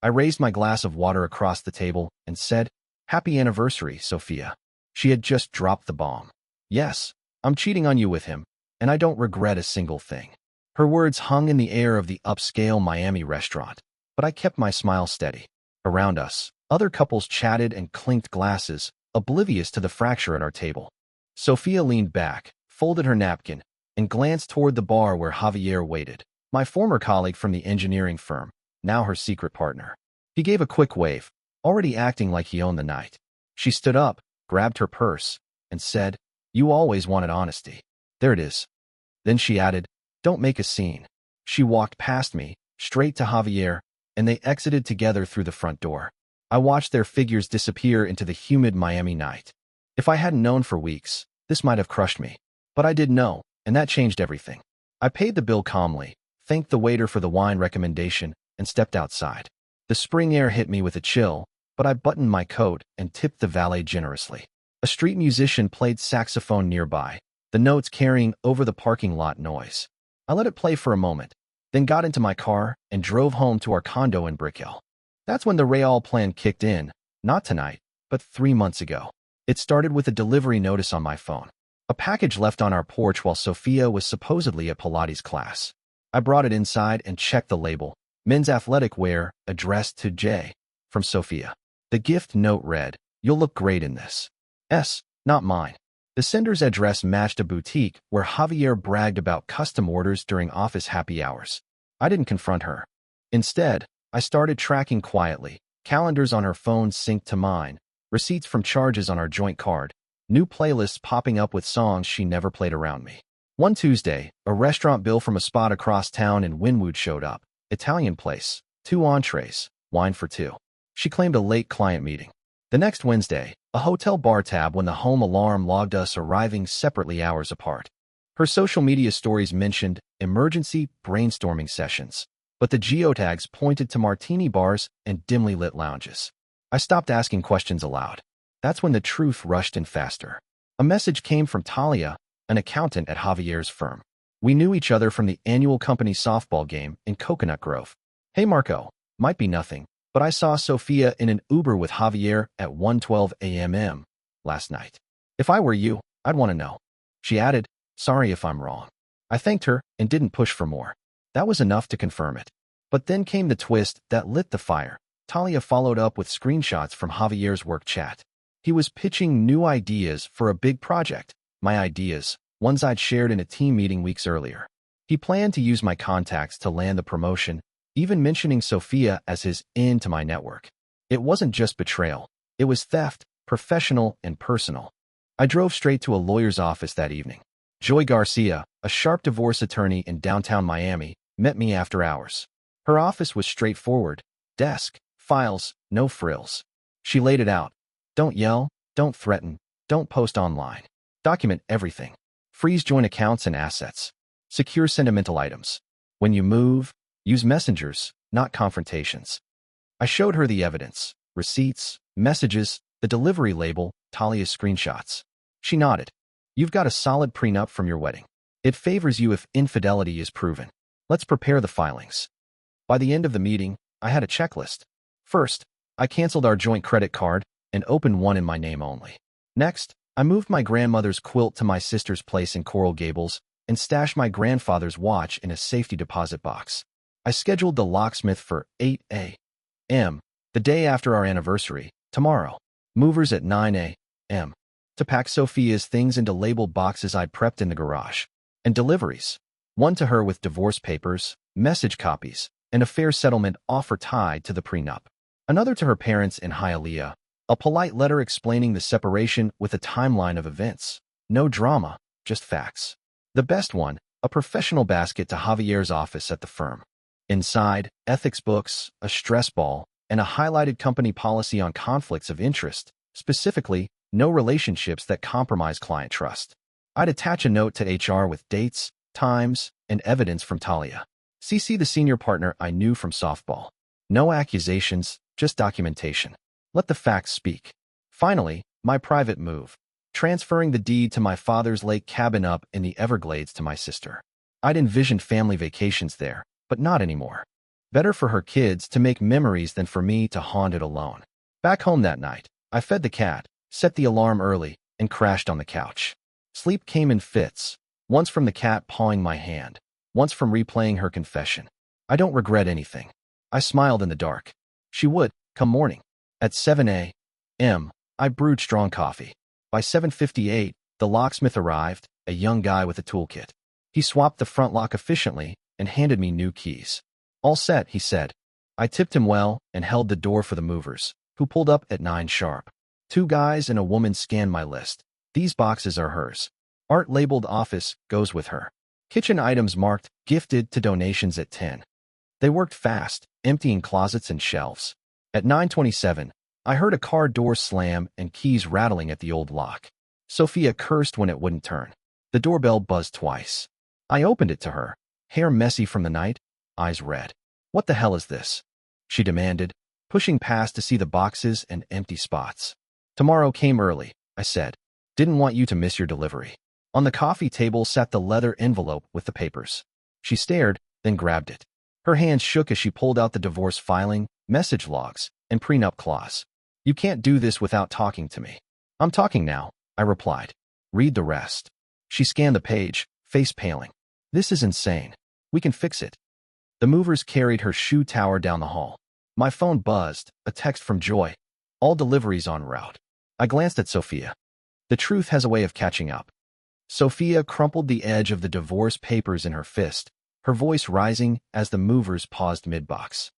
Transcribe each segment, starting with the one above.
I raised my glass of water across the table and said, "Happy anniversary, Sophia." She had just dropped the bomb. "Yes, I'm cheating on you with him, and I don't regret a single thing." Her words hung in the air of the upscale Miami restaurant, but I kept my smile steady. Around us, other couples chatted and clinked glasses, oblivious to the fracture at our table. Sophia leaned back, folded her napkin, and glanced toward the bar where Javier waited, my former colleague from the engineering firm, now her secret partner. He gave a quick wave, already acting like he owned the night. She stood up, grabbed her purse, and said, "You always wanted honesty. There it is." Then she added, "Don't make a scene." She walked past me, straight to Javier, and they exited together through the front door. I watched their figures disappear into the humid Miami night. If I hadn't known for weeks, this might have crushed me. But I did know, and that changed everything. I paid the bill calmly, thanked the waiter for the wine recommendation, and stepped outside. The spring air hit me with a chill, but I buttoned my coat and tipped the valet generously. A street musician played saxophone nearby, the notes carrying over the parking lot noise. I let it play for a moment, then got into my car and drove home to our condo in Brickell. That's when the Real plan kicked in, not tonight, but 3 months ago. It started with a delivery notice on my phone. A package left on our porch while Sophia was supposedly at Pilates class. I brought it inside and checked the label. Men's athletic wear, addressed to J. From Sophia. The gift note read, "You'll look great in this." Not mine. The sender's address matched a boutique where Javier bragged about custom orders during office happy hours. I didn't confront her. Instead, I started tracking quietly, calendars on her phone synced to mine, receipts from charges on our joint card, new playlists popping up with songs she never played around me. One Tuesday, a restaurant bill from a spot across town in Wynwood showed up. Italian place, 2 entrees, wine for 2. She claimed a late client meeting. The next Wednesday, a hotel bar tab when the home alarm logged us arriving separately hours apart. Her social media stories mentioned emergency brainstorming sessions, but the geotags pointed to martini bars and dimly lit lounges. I stopped asking questions aloud. That's when the truth rushed in faster. A message came from Talia, an accountant at Javier's firm. We knew each other from the annual company softball game in Coconut Grove. "Hey Marco, might be nothing, but I saw Sophia in an Uber with Javier at 1:12 a.m. last night. If I were you, I'd want to know." She added, "Sorry if I'm wrong." I thanked her and didn't push for more. That was enough to confirm it. But then came the twist that lit the fire. Talia followed up with screenshots from Javier's work chat. He was pitching new ideas for a big project. My ideas, ones I'd shared in a team meeting weeks earlier. He planned to use my contacts to land the promotion, even mentioning Sophia as his in to my network. It wasn't just betrayal. It was theft, professional and personal. I drove straight to a lawyer's office that evening. Joy Garcia, a sharp divorce attorney in downtown Miami, met me after hours. Her office was straightforward. Desk, files, no frills. She laid it out. Don't yell, don't threaten, don't post online. Document everything. Freeze joint accounts and assets. Secure sentimental items. When you move, use messengers, not confrontations. I showed her the evidence, receipts, messages, the delivery label, Talia's screenshots. She nodded. "You've got a solid prenup from your wedding. It favors you if infidelity is proven. Let's prepare the filings." By the end of the meeting, I had a checklist. First, I canceled our joint credit card and opened one in my name only. Next, I moved my grandmother's quilt to my sister's place in Coral Gables and stashed my grandfather's watch in a safety deposit box. I scheduled the locksmith for 8 a.m., the day after our anniversary, tomorrow. Movers at 9 a.m. to pack Sophia's things into labeled boxes I'd prepped in the garage. And deliveries. One to her with divorce papers, message copies, and a fair settlement offer tied to the prenup. Another to her parents in Hialeah, a polite letter explaining the separation with a timeline of events. No drama, just facts. The best one, a professional basket to Javier's office at the firm. Inside, ethics books, a stress ball, and a highlighted company policy on conflicts of interest, specifically, no relationships that compromise client trust. I'd attach a note to HR with dates, times, and evidence from Talia. CC the senior partner I knew from softball. No accusations, just documentation. Let the facts speak. Finally, my private move. Transferring the deed to my father's lake cabin up in the Everglades to my sister. I'd envisioned family vacations there, but not anymore. Better for her kids to make memories than for me to haunt it alone. Back home that night, I fed the cat, set the alarm early, and crashed on the couch. Sleep came in fits, once from the cat pawing my hand, once from replaying her confession. I don't regret anything. I smiled in the dark. She would, come morning. At 7 a.m., I brewed strong coffee. By 7:58, the locksmith arrived, a young guy with a toolkit. He swapped the front lock efficiently and handed me new keys. All set, he said. I tipped him well and held the door for the movers, who pulled up at 9 sharp. 2 guys and a woman scanned my list. These boxes are hers. Art labeled office goes with her. Kitchen items marked gifted to donations at 10. They worked fast, emptying closets and shelves. At 9:27, I heard a car door slam and keys rattling at the old lock. Sophia cursed when it wouldn't turn. The doorbell buzzed twice. I opened it to her, hair messy from the night, eyes red. What the hell is this? She demanded, pushing past to see the boxes and empty spots. Tomorrow came early, I said. Didn't want you to miss your delivery. On the coffee table sat the leather envelope with the papers. She stared, then grabbed it. Her hands shook as she pulled out the divorce filing, message logs, and prenup clause. You can't do this without talking to me. I'm talking now, I replied. Read the rest. She scanned the page, face paling. This is insane. We can fix it. The movers carried her shoe tower down the hall. My phone buzzed, a text from Joy. All deliveries en route. I glanced at Sophia. The truth has a way of catching up. Sophia crumpled the edge of the divorce papers in her fist, her voice rising as the movers paused mid-box.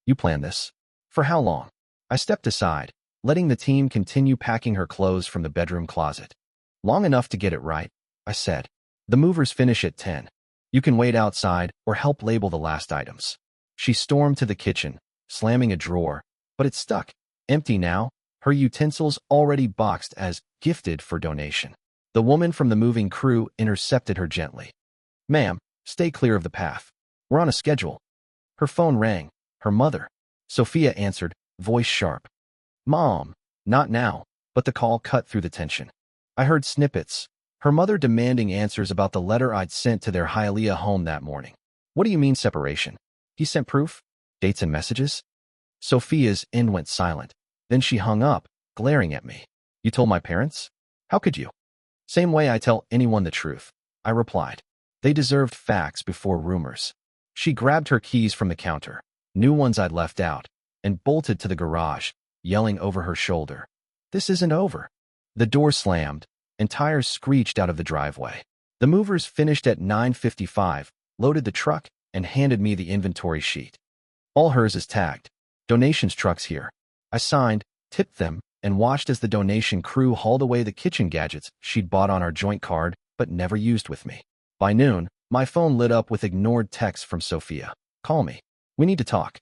You planned this? For how long? I stepped aside, letting the team continue packing her clothes from the bedroom closet. Long enough to get it right, I said. The movers finish at 10. You can wait outside or help label the last items. She stormed to the kitchen, slamming a drawer, but it stuck. Empty now, her utensils already boxed as gifted for donation. The woman from the moving crew intercepted her gently. Ma'am, stay clear of the path. We're on a schedule. Her phone rang. Her mother. Sophia answered, voice sharp. Mom, not now, but the call cut through the tension. I heard snippets. Her mother demanding answers about the letter I'd sent to their Hialeah home that morning. What do you mean separation? He sent proof? Dates and messages? Sophia's end went silent. Then she hung up, glaring at me. You told my parents? How could you? Same way I tell anyone the truth, I replied. They deserved facts before rumors. She grabbed her keys from the counter, new ones I'd left out, and bolted to the garage, yelling over her shoulder. This isn't over. The door slammed, and tires screeched out of the driveway. The movers finished at 9:55, loaded the truck, and handed me the inventory sheet. All hers is tagged. Donations truck's here. I signed, tipped them, and watched as the donation crew hauled away the kitchen gadgets she'd bought on our joint card but never used with me. By noon, my phone lit up with ignored texts from Sophia. Call me. We need to talk.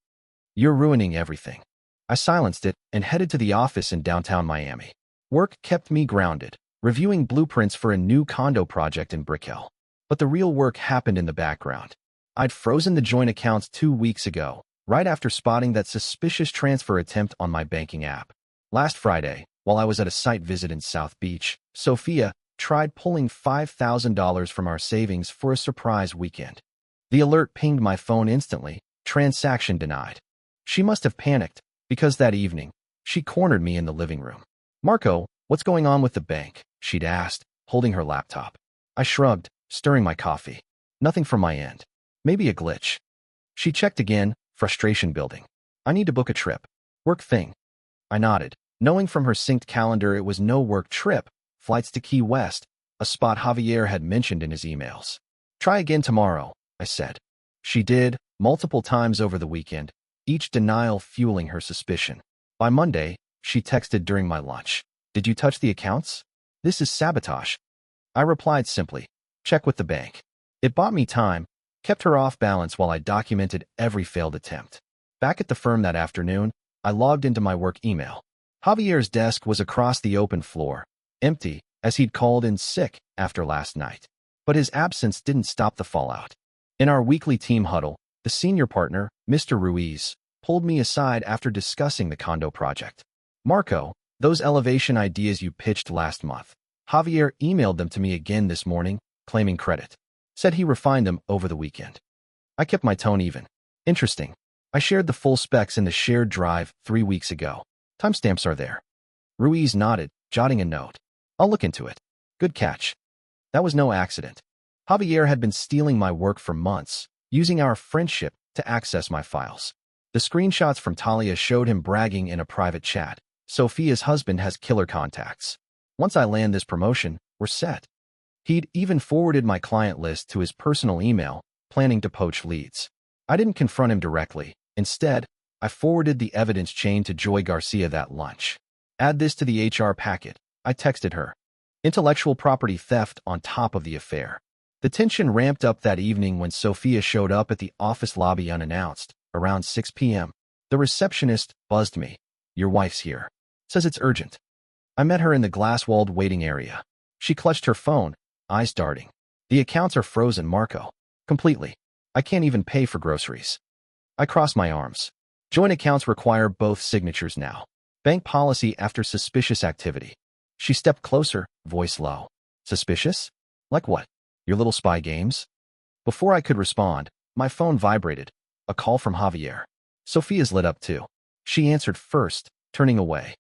You're ruining everything. I silenced it and headed to the office in downtown Miami. Work kept me grounded, reviewing blueprints for a new condo project in Brickell. But the real work happened in the background. I'd frozen the joint accounts 2 weeks ago, right after spotting that suspicious transfer attempt on my banking app. Last Friday, while I was at a site visit in South Beach, Sophia tried pulling $5,000 from our savings for a surprise weekend. The alert pinged my phone instantly, transaction denied. She must have panicked, because that evening, she cornered me in the living room. Marco, what's going on with the bank? She'd asked, holding her laptop. I shrugged, stirring my coffee. Nothing from my end. Maybe a glitch. She checked again, frustration building. I need to book a trip. Work thing. I nodded, knowing from her synced calendar it was no work trip, flights to Key West, a spot Javier had mentioned in his emails. Try again tomorrow, I said. She did, multiple times over the weekend, each denial fueling her suspicion. By Monday, she texted during my lunch. Did you touch the accounts? This is sabotage. I replied simply, check with the bank. It bought me time, kept her off balance while I documented every failed attempt. Back at the firm that afternoon, I logged into my work email. Javier's desk was across the open floor, empty, as he'd called in sick after last night. But his absence didn't stop the fallout. In our weekly team huddle, the senior partner, Mr. Ruiz, pulled me aside after discussing the condo project. Marco, those elevation ideas you pitched last month. Javier emailed them to me again this morning, claiming credit. Said he refined them over the weekend. I kept my tone even. Interesting. I shared the full specs in the shared drive 3 weeks ago. Timestamps are there. Ruiz nodded, jotting a note. I'll look into it. Good catch. That was no accident. Javier had been stealing my work for months, using our friendship to access my files. The screenshots from Talia showed him bragging in a private chat. Sophia's husband has killer contacts. Once I land this promotion, we're set. He'd even forwarded my client list to his personal email, planning to poach leads. I didn't confront him directly. Instead, I forwarded the evidence chain to Joy Garcia that lunch. Add this to the HR packet, I texted her. Intellectual property theft on top of the affair. The tension ramped up that evening when Sophia showed up at the office lobby unannounced, around 6 p.m. The receptionist buzzed me. Your wife's here. Says it's urgent. I met her in the glass-walled waiting area. She clutched her phone, eyes darting. The accounts are frozen, Marco. Completely. I can't even pay for groceries. I crossed my arms. Joint accounts require both signatures now. Bank policy after suspicious activity. She stepped closer, voice low. Suspicious? Like what? Your little spy games? Before I could respond, my phone vibrated. A call from Javier. Sophia's lit up too. She answered first, turning away.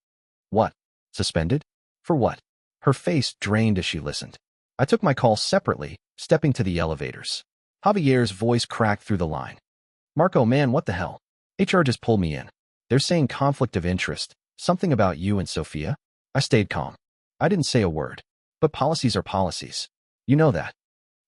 What? Suspended? For what? Her face drained as she listened. I took my call separately, stepping to the elevators. Javier's voice cracked through the line. Marco, man, what the hell? HR just pulled me in. They're saying conflict of interest, something about you and Sophia. I stayed calm. I didn't say a word. But policies are policies. You know that.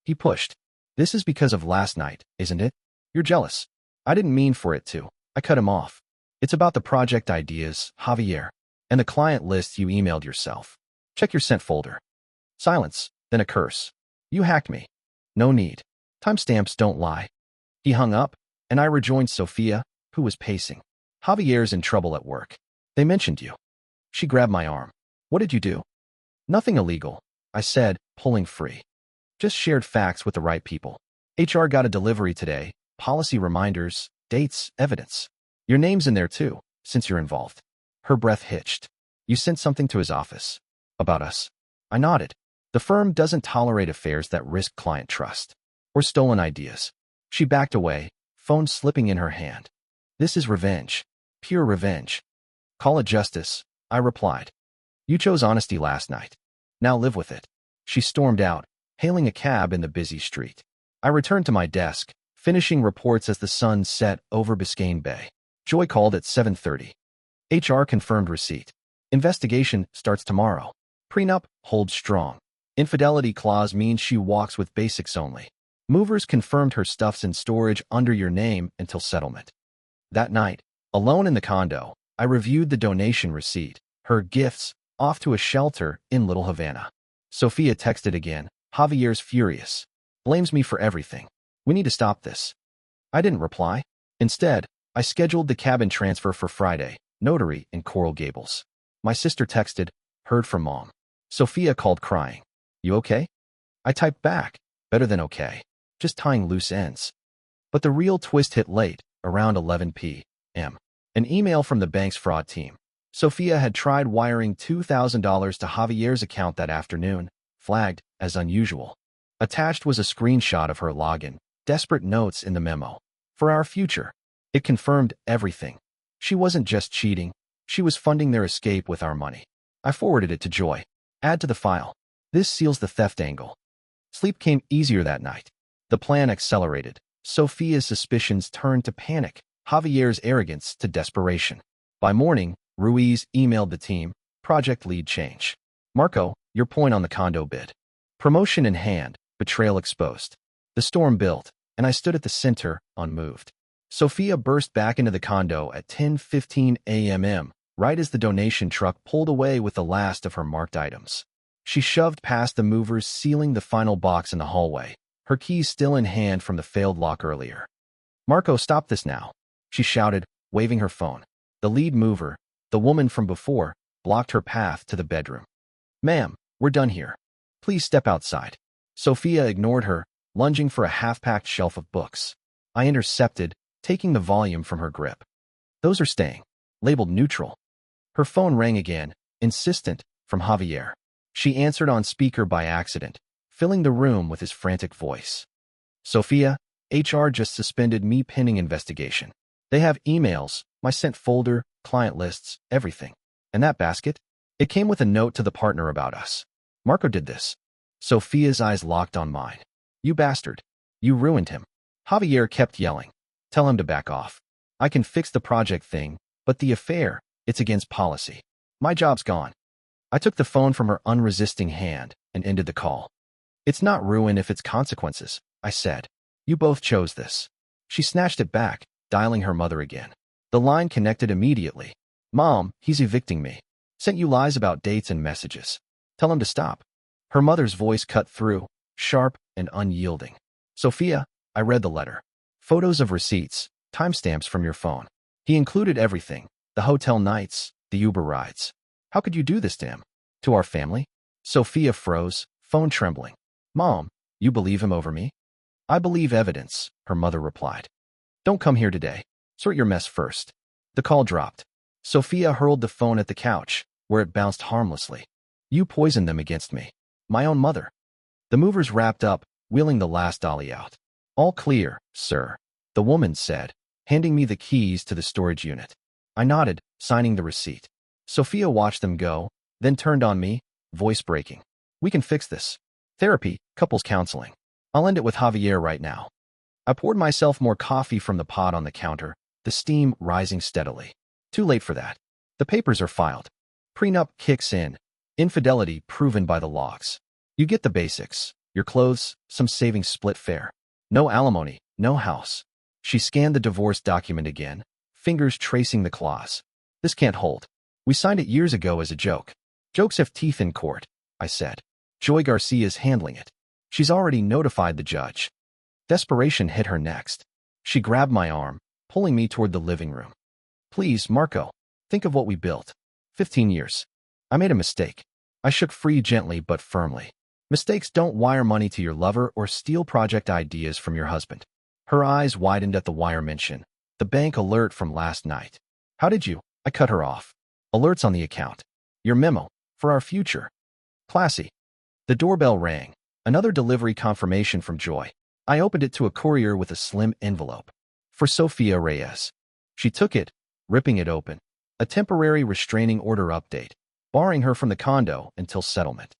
He pushed. This is because of last night, isn't it? You're jealous. I didn't mean for it to. I cut him off. It's about the project ideas, Javier, and the client list you emailed yourself. Check your sent folder. Silence, then a curse. You hacked me. No need. Timestamps don't lie. He hung up, and I rejoined Sophia, who was pacing. Javier's in trouble at work. They mentioned you. She grabbed my arm. What did you do? Nothing illegal, I said, pulling free. Just shared facts with the right people. HR got a delivery today, policy reminders, dates, evidence. Your name's in there too, since you're involved. Her breath hitched. You sent something to his office. About us. I nodded. The firm doesn't tolerate affairs that risk client trust. Or stolen ideas. She backed away, phone slipping in her hand. This is revenge. Pure revenge. Call it justice, I replied. You chose honesty last night. Now live with it. She stormed out, hailing a cab in the busy street. I returned to my desk, finishing reports as the sun set over Biscayne Bay. Joy called at 7:30. HR confirmed receipt. Investigation starts tomorrow. Prenup holds strong. Infidelity clause means she walks with basics only. Movers confirmed her stuff's in storage under your name until settlement. That night, alone in the condo, I reviewed the donation receipt, her gifts, off to a shelter in Little Havana. Sophia texted again. Javier's furious. Blames me for everything. We need to stop this. I didn't reply. Instead, I scheduled the cabin transfer for Friday, notary in Coral Gables. My sister texted, heard from Mom. Sophia called crying. You okay? I typed back, better than okay. Just tying loose ends. But the real twist hit late, around 11 p.m. An email from the bank's fraud team. Sophia had tried wiring $2,000 to Javier's account that afternoon, flagged as unusual. Attached was a screenshot of her login, desperate notes in the memo. For our future. It confirmed everything. She wasn't just cheating, she was funding their escape with our money. I forwarded it to Joy. Add to the file. This seals the theft angle. Sleep came easier that night. The plan accelerated. Sophia's suspicions turned to panic, Javier's arrogance to desperation. By morning, Ruiz emailed the team, project lead change. Marco, your point on the condo bid. Promotion in hand, betrayal exposed. The storm built, and I stood at the center, unmoved. Sophia burst back into the condo at 10:15 a.m., right as the donation truck pulled away with the last of her marked items. She shoved past the movers, sealing the final box in the hallway, her keys still in hand from the failed lock earlier. Marco, stop this now, she shouted, waving her phone. The lead mover, the woman from before, blocked her path to the bedroom. Ma'am, we're done here. Please step outside. Sophia ignored her, lunging for a half-packed shelf of books. I intercepted, taking the volume from her grip. Those are staying. Labeled neutral. Her phone rang again, insistent, from Javier. She answered on speaker by accident, filling the room with his frantic voice. Sophia, HR just suspended me pending investigation. They have emails, my sent folder, client lists, everything. And that basket? It came with a note to the partner about us. Marco did this. Sophia's eyes locked on mine. You bastard. You ruined him. Javier kept yelling. Tell him to back off. I can fix the project thing, but the affair, it's against policy. My job's gone. I took the phone from her unresisting hand and ended the call. It's not ruin if it's consequences, I said. You both chose this. She snatched it back, dialing her mother again. The line connected immediately. Mom, he's evicting me. Sent you lies about dates and messages. Tell him to stop. Her mother's voice cut through, sharp and unyielding. Sophia, I read the letter. Photos of receipts, timestamps from your phone. He included everything, the hotel nights, the Uber rides. How could you do this to him? To our family? Sophia froze, phone trembling. Mom, you believe him over me? I believe evidence, her mother replied. Don't come here today. Sort your mess first. The call dropped. Sophia hurled the phone at the couch, where it bounced harmlessly. You poisoned them against me. My own mother. The movers wrapped up, wheeling the last dolly out. All clear, sir, the woman said, handing me the keys to the storage unit. I nodded, signing the receipt. Sophia watched them go, then turned on me, voice breaking. We can fix this. Therapy, couples counseling. I'll end it with Javier right now. I poured myself more coffee from the pot on the counter, the steam rising steadily. Too late for that. The papers are filed. Prenup kicks in. Infidelity proven by the logs. You get the basics. Your clothes, some savings split fair. No alimony, no house. She scanned the divorce document again, fingers tracing the clause. This can't hold. We signed it years ago as a joke. Jokes have teeth in court, I said. Joy Garcia's handling it. She's already notified the judge. Desperation hit her next. She grabbed my arm, pulling me toward the living room. Please, Marco, think of what we built. 15 years. I made a mistake. I shook free gently but firmly. Mistakes don't wire money to your lover or steal project ideas from your husband. Her eyes widened at the wire mention. The bank alert from last night. How did you? I cut her off. Alerts on the account. Your memo. For our future. Classy. The doorbell rang. Another delivery confirmation from Joy. I opened it to a courier with a slim envelope. For Sophia Reyes. She took it, ripping it open. A temporary restraining order update, barring her from the condo until settlement.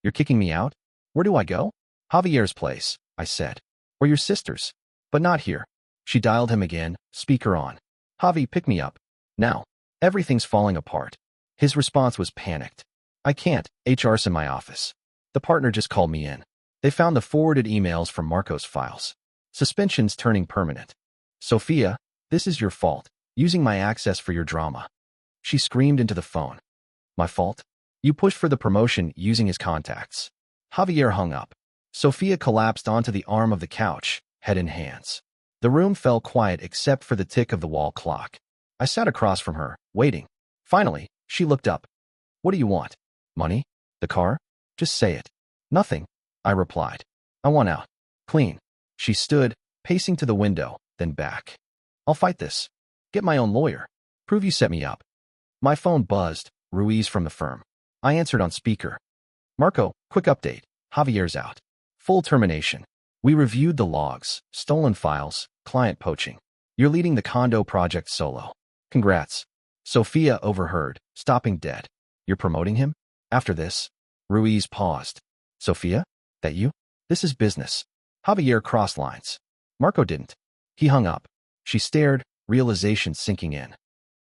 You're kicking me out? Where do I go? Javier's place, I said. Or your sister's. But not here. She dialed him again, speaker on. Javi, pick me up. Now. Everything's falling apart. His response was panicked. I can't, HR's in my office. The partner just called me in. They found the forwarded emails from Marco's files. Suspensions turning permanent. Sophia, this is your fault, using my access for your drama. She screamed into the phone. My fault? You pushed for the promotion using his contacts. Javier hung up. Sophia collapsed onto the arm of the couch, head in hands. The room fell quiet except for the tick of the wall clock. I sat across from her, waiting. Finally, she looked up. What do you want? Money? The car? Just say it. Nothing, I replied. I want out. Clean. She stood, pacing to the window, then back. I'll fight this. Get my own lawyer. Prove you set me up. My phone buzzed, Ruiz from the firm. I answered on speaker. Marco, quick update. Javier's out. Full termination. We reviewed the logs, stolen files, client poaching. You're leading the condo project solo. Congrats. Sophia overheard, stopping dead. You're promoting him? After this? Ruiz paused. Sophia? That you? This is business. Javier crossed lines. Marco didn't. He hung up. She stared, realization sinking in.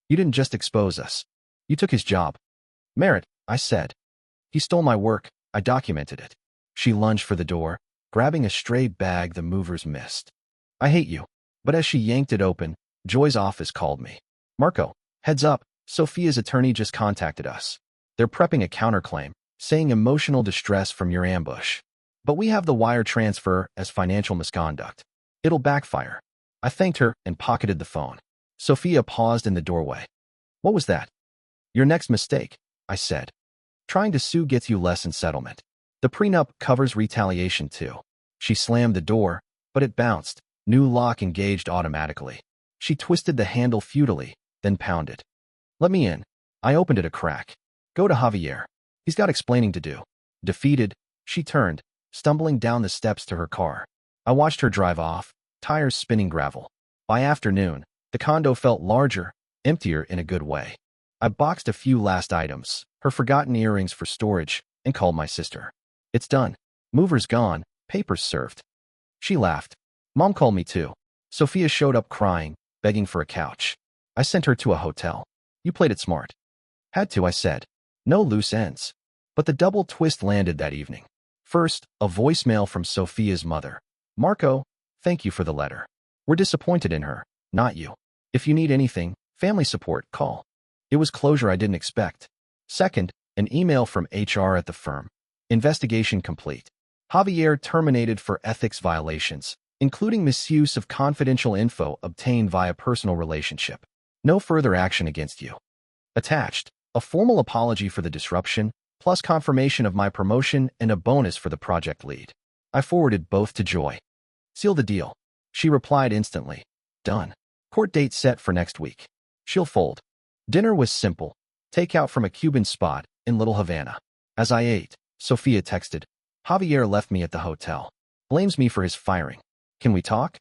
You didn't just expose us. You took his job. Merit, I said. He stole my work. I documented it. She lunged for the door, grabbing a stray bag the movers missed. I hate you. But as she yanked it open, Joy's office called me. Marco, heads up, Sophia's attorney just contacted us. They're prepping a counterclaim, saying emotional distress from your ambush. But we have the wire transfer as financial misconduct. It'll backfire. I thanked her and pocketed the phone. Sophia paused in the doorway. What was that? Your next mistake, I said. Trying to sue gets you less in settlement. The prenup covers retaliation too. She slammed the door, but it bounced. New lock engaged automatically. She twisted the handle futilely, then pounded. Let me in. I opened it a crack. Go to Javier. He's got explaining to do. Defeated, she turned, stumbling down the steps to her car. I watched her drive off, tires spinning gravel. By afternoon, The condo felt larger, emptier in a good way. I boxed a few last items, her forgotten earrings for storage, and called my sister. It's done. Movers gone, papers served. She laughed. Mom called me too. Sophia showed up crying, begging for a couch. I sent her to a hotel. You played it smart. Had to, I said. No loose ends. But the double twist landed that evening. First, a voicemail from Sophia's mother. Marco, thank you for the letter. We're disappointed in her, not you. If you need anything, family support, call. It was closure I didn't expect. Second, an email from HR at the firm. Investigation complete. Javier terminated for ethics violations, including misuse of confidential info obtained via personal relationship. No further action against you. Attached, a formal apology for the disruption, plus confirmation of my promotion and a bonus for the project lead. I forwarded both to Joy. Seal the deal. She replied instantly. Done. Court date set for next week. She'll fold. Dinner was simple. Takeout from a Cuban spot in Little Havana. As I ate, Sophia texted, Javier left me at the hotel. Blames me for his firing. Can we talk?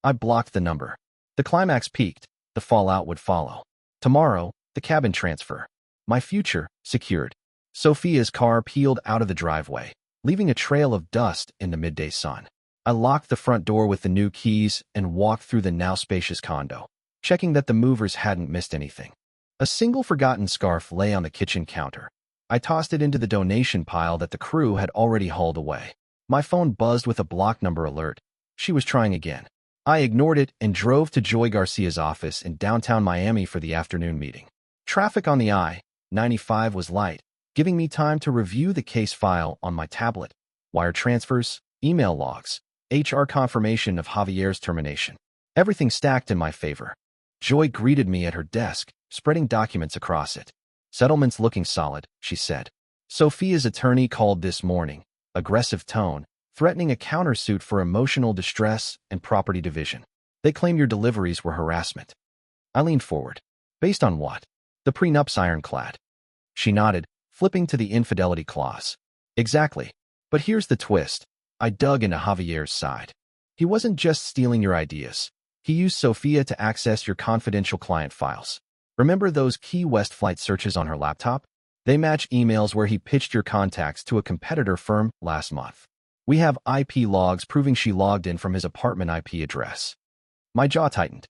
I blocked the number. The climax peaked. The fallout would follow. Tomorrow, the cabin transfer. My future, secured. Sophia's car peeled out of the driveway, leaving a trail of dust in the midday sun. I locked the front door with the new keys and walked through the now spacious condo, checking that the movers hadn't missed anything. A single forgotten scarf lay on the kitchen counter. I tossed it into the donation pile that the crew had already hauled away. My phone buzzed with a block number alert. She was trying again. I ignored it and drove to Joy Garcia's office in downtown Miami for the afternoon meeting. Traffic on the I-95 was light, giving me time to review the case file on my tablet. Wire transfers, email logs, HR confirmation of Javier's termination. Everything stacked in my favor. Joy greeted me at her desk, spreading documents across it. Settlements looking solid, she said. Sophia's attorney called this morning, aggressive tone, threatening a countersuit for emotional distress and property division. They claim your deliveries were harassment. I leaned forward. Based on what? The prenup's ironclad. She nodded, flipping to the infidelity clause. Exactly. But here's the twist. I dug into Javier's side. He wasn't just stealing your ideas. He used Sophia to access your confidential client files. Remember those Key West flight searches on her laptop? They match emails where he pitched your contacts to a competitor firm last month. We have IP logs proving she logged in from his apartment IP address. My jaw tightened.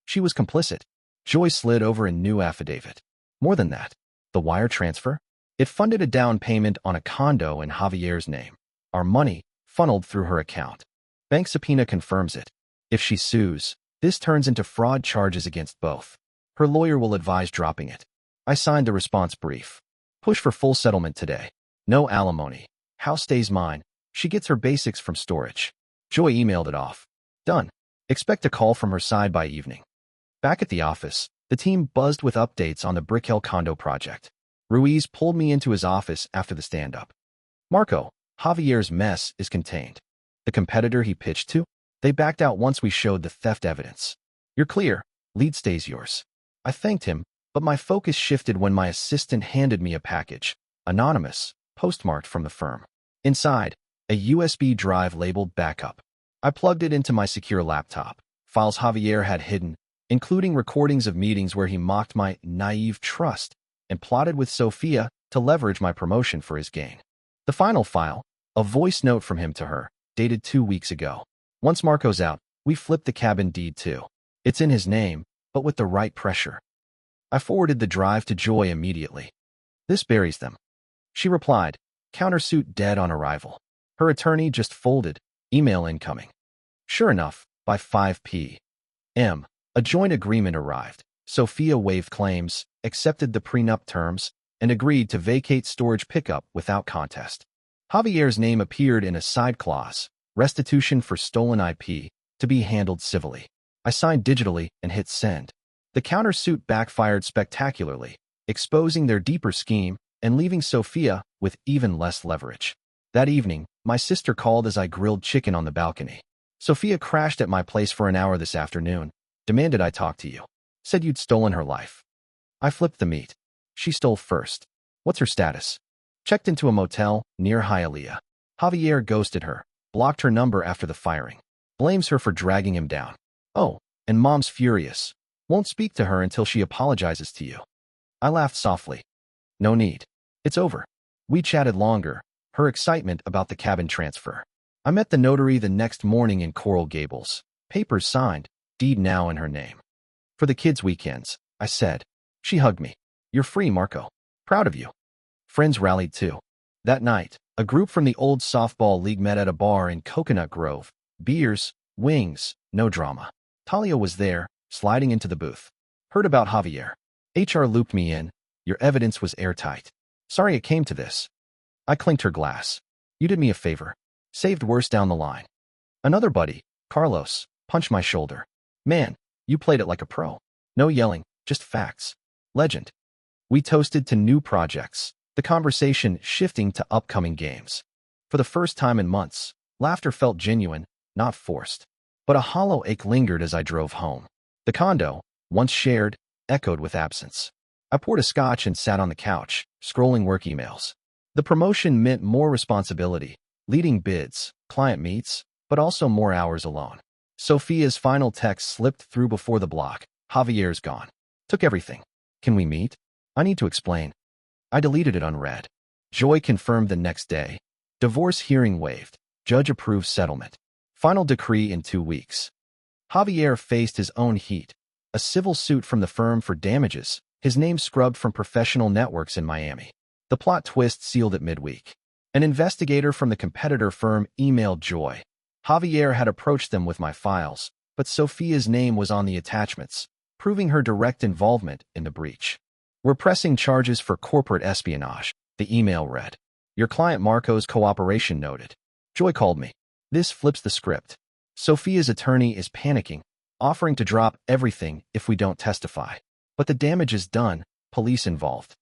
She was complicit. Joy slid over a new affidavit. More than that, the wire transfer? It funded a down payment on a condo in Javier's name. Our money funneled through her account. Bank subpoena confirms it. If she sues, this turns into fraud charges against both. Her lawyer will advise dropping it. I signed the response brief. Push for full settlement today. No alimony. House stays mine. She gets her basics from storage. Joy emailed it off. Done. Expect a call from her side by evening. Back at the office, the team buzzed with updates on the Brickell condo project. Ruiz pulled me into his office after the stand-up. Marco, Javier's mess is contained. The competitor he pitched to? They backed out once we showed the theft evidence. You're clear. Lead stays yours. I thanked him, but my focus shifted when my assistant handed me a package. Anonymous, postmarked from the firm. Inside, a USB drive labeled backup. I plugged it into my secure laptop. Files Javier had hidden, including recordings of meetings where he mocked my naive trust and plotted with Sophia to leverage my promotion for his gain. The final file, a voice note from him to her, dated 2 weeks ago. Once Marco's out, we flipped the cabin deed too. It's in his name, but with the right pressure. I forwarded the drive to Joy immediately. This buries them. She replied, countersuit dead on arrival. Her attorney just folded, email incoming. Sure enough, by 5 p.m., a joint agreement arrived. Sophia waived claims, accepted the prenup terms, and agreed to vacate storage pickup without contest. Javier's name appeared in a side clause, restitution for stolen IP, to be handled civilly. I signed digitally and hit send. The countersuit backfired spectacularly, exposing their deeper scheme and leaving Sophia with even less leverage. That evening, my sister called as I grilled chicken on the balcony. Sophia crashed at my place for an hour this afternoon, demanded I talk to you. Said you'd stolen her life. I flipped the meat. She stole first. What's her status? Checked into a motel near Hialeah. Javier ghosted her, blocked her number after the firing. Blames her for dragging him down. Oh, and mom's furious. Won't speak to her until she apologizes to you. I laughed softly. No need. It's over. We chatted longer, her excitement about the cabin transfer. I met the notary the next morning in Coral Gables. Papers signed, deed now in her name. For the kids' weekends, I said. She hugged me. You're free, Marco. Proud of you. Friends rallied too. That night, a group from the old softball league met at a bar in Coconut Grove. Beers, wings, no drama. Talia was there, sliding into the booth. Heard about Javier. HR looped me in. Your evidence was airtight. Sorry it came to this. I clinked her glass. You did me a favor. Saved worse down the line. Another buddy, Carlos, punched my shoulder. Man, you played it like a pro. No yelling, just facts. Legend. We toasted to new projects, the conversation shifting to upcoming games. For the first time in months, laughter felt genuine, not forced. But a hollow ache lingered as I drove home. The condo, once shared, echoed with absence. I poured a scotch and sat on the couch, scrolling work emails. The promotion meant more responsibility, leading bids, client meets, but also more hours alone. Sophia's final text slipped through before the block. Javier's gone. Took everything. Can we meet? I need to explain. I deleted it unread. Joy confirmed the next day. Divorce hearing waived. Judge approved settlement. Final decree in 2 weeks. Javier faced his own heat. A civil suit from the firm for damages, his name scrubbed from professional networks in Miami. The plot twist sealed it midweek. An investigator from the competitor firm emailed Joy. Javier had approached them with my files, but Sophia's name was on the attachments, proving her direct involvement in the breach. We're pressing charges for corporate espionage, the email read. Your client Marco's cooperation noted. Joy called me. This flips the script. Sophia's attorney is panicking, offering to drop everything if we don't testify. But the damage is done, police involved.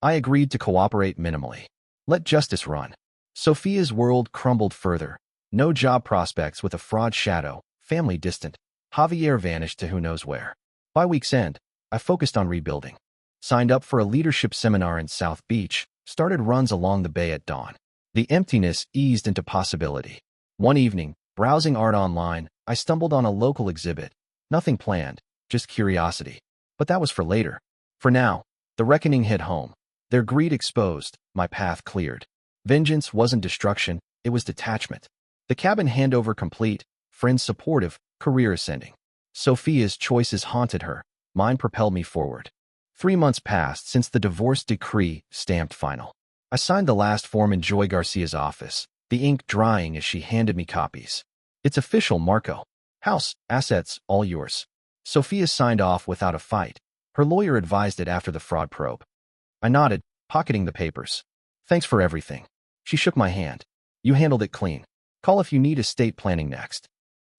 I agreed to cooperate minimally. Let justice run. Sophia's world crumbled further. No job prospects with a fraud shadow, family distant. Javier vanished to who knows where. By week's end, I focused on rebuilding. Signed up for a leadership seminar in South Beach, started runs along the bay at dawn. The emptiness eased into possibility. One evening, browsing art online, I stumbled on a local exhibit. Nothing planned, just curiosity. But that was for later. For now, the reckoning hit home. Their greed exposed, my path cleared. Vengeance wasn't destruction, it was detachment. The cabin handover complete, friends supportive, career ascending. Sophia's choices haunted her, mine propelled me forward. 3 months passed since the divorce decree stamped final. I signed the last form in Joy Garcia's office, the ink drying as she handed me copies. It's official, Marco. House, assets, all yours. Sophia signed off without a fight. Her lawyer advised it after the fraud probe. I nodded, pocketing the papers. Thanks for everything. She shook my hand. You handled it clean. Call if you need estate planning next.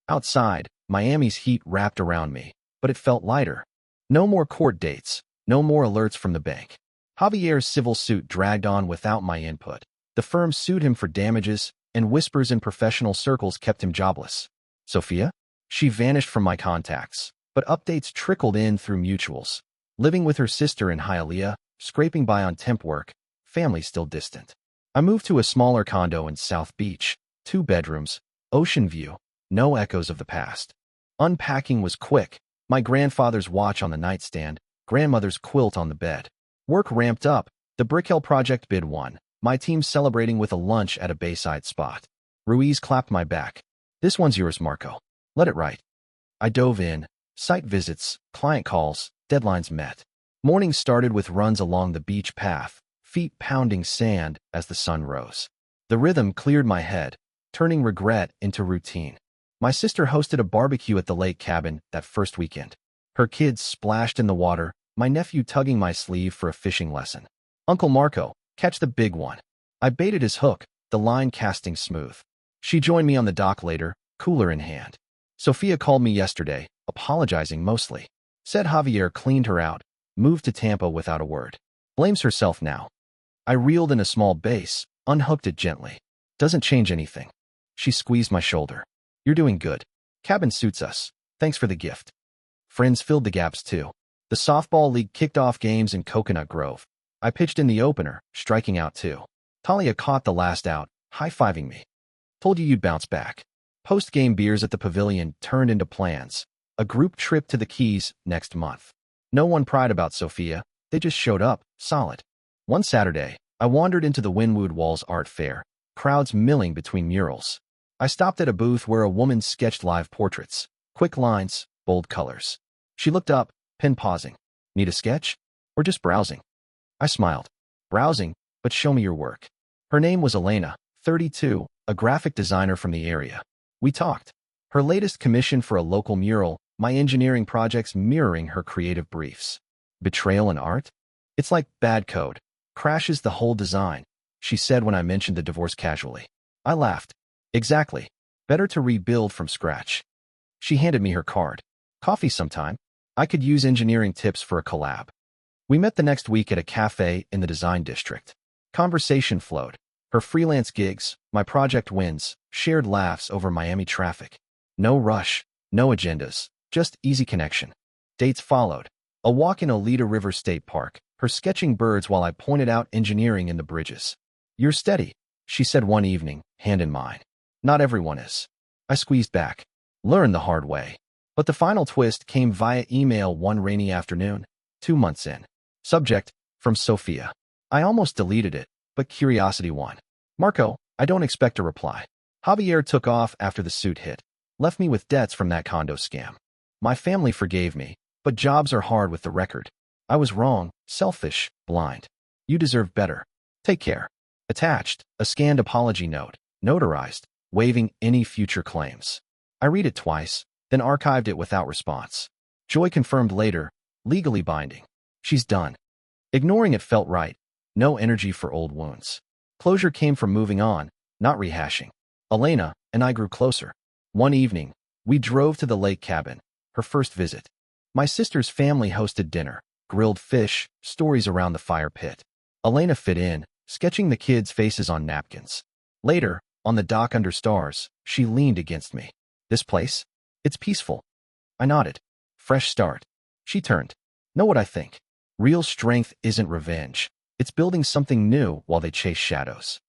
Outside, Miami's heat wrapped around me, but it felt lighter. No more court dates, no more alerts from the bank. Javier's civil suit dragged on without my input. The firm sued him for damages, and whispers in professional circles kept him jobless. Sophia? She vanished from my contacts, but updates trickled in through mutuals. Living with her sister in Hialeah, scraping by on temp work, family still distant. I moved to a smaller condo in South Beach, 2 bedrooms, ocean view, no echoes of the past. Unpacking was quick, my grandfather's watch on the nightstand, grandmother's quilt on the bed. Work ramped up, the Brickell project bid won, my team celebrating with a lunch at a bayside spot. Ruiz clapped my back. This one's yours, Marco. Let it write. I dove in, site visits, client calls, deadlines met. Mornings started with runs along the beach path, feet pounding sand as the sun rose. The rhythm cleared my head, turning regret into routine. My sister hosted a barbecue at the lake cabin that first weekend. Her kids splashed in the water, my nephew tugging my sleeve for a fishing lesson. Uncle Marco, catch the big one. I baited his hook, the line casting smooth. She joined me on the dock later, cooler in hand. Sophia called me yesterday, apologizing mostly. Said Javier cleaned her out, moved to Tampa without a word. Blames herself now. I reeled in a small base, unhooked it gently. Doesn't change anything. She squeezed my shoulder. You're doing good. Cabin suits us. Thanks for the gift. Friends filled the gaps too. The softball league kicked off games in Coconut Grove. I pitched in the opener, striking out 2. Talia caught the last out, high-fiving me. Told you you'd bounce back. Post-game beers at the pavilion turned into plans. A group trip to the Keys next month. No one pried about Sophia. They just showed up, solid. One Saturday, I wandered into the Wynwood Walls art fair, crowds milling between murals. I stopped at a booth where a woman sketched live portraits. Quick lines, bold colors. She looked up, pen pausing. Need a sketch? Or just browsing? I smiled. Browsing, but show me your work. Her name was Elena, 32, a graphic designer from the area. We talked. Her latest commission for a local mural, my engineering projects mirroring her creative briefs. Betrayal in art? It's like bad code. Crashes the whole design, she said when I mentioned the divorce casually. I laughed. Exactly. Better to rebuild from scratch. She handed me her card. Coffee sometime. I could use engineering tips for a collab. We met the next week at a cafe in the design district. Conversation flowed. Her freelance gigs, my project wins, shared laughs over Miami traffic. No rush, no agendas, just easy connection. Dates followed. A walk in Oleta River State Park, her sketching birds while I pointed out engineering in the bridges. You're steady, she said one evening, hand in mine. Not everyone is. I squeezed back. Learned the hard way. But the final twist came via email one rainy afternoon, 2 months in. Subject, from Sophia. I almost deleted it, but curiosity won. Marco, I don't expect a reply. Javier took off after the suit hit. Left me with debts from that condo scam. My family forgave me, but jobs are hard with the record. I was wrong, selfish, blind. You deserve better. Take care. Attached, a scanned apology note, notarized, waiving any future claims. I read it twice, then archived it without response. Joy confirmed later, legally binding. She's done. Ignoring it felt right. No energy for old wounds. Closure came from moving on, not rehashing. Elena and I grew closer. One evening, we drove to the lake cabin, her first visit. My sister's family hosted dinner, grilled fish, stories around the fire pit. Elena fit in, sketching the kids' faces on napkins. Later, on the dock under stars, she leaned against me. This place? It's peaceful. I nodded. Fresh start. She turned. Know what I think? Real strength isn't revenge. It's building something new while they chase shadows.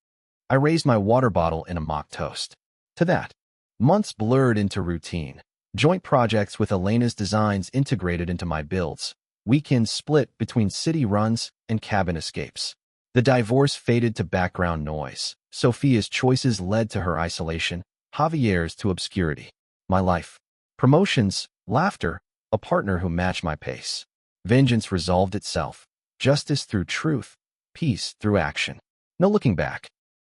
I raised my water bottle in a mock toast. To that. Months blurred into routine. Joint projects with Elena's designs integrated into my builds. Weekends split between city runs and cabin escapes. The divorce faded to background noise. Sophia's choices led to her isolation, Javier's to obscurity. My life. Promotions, laughter, a partner who matched my pace. Vengeance resolved itself. Justice through truth. Peace through action. No looking back.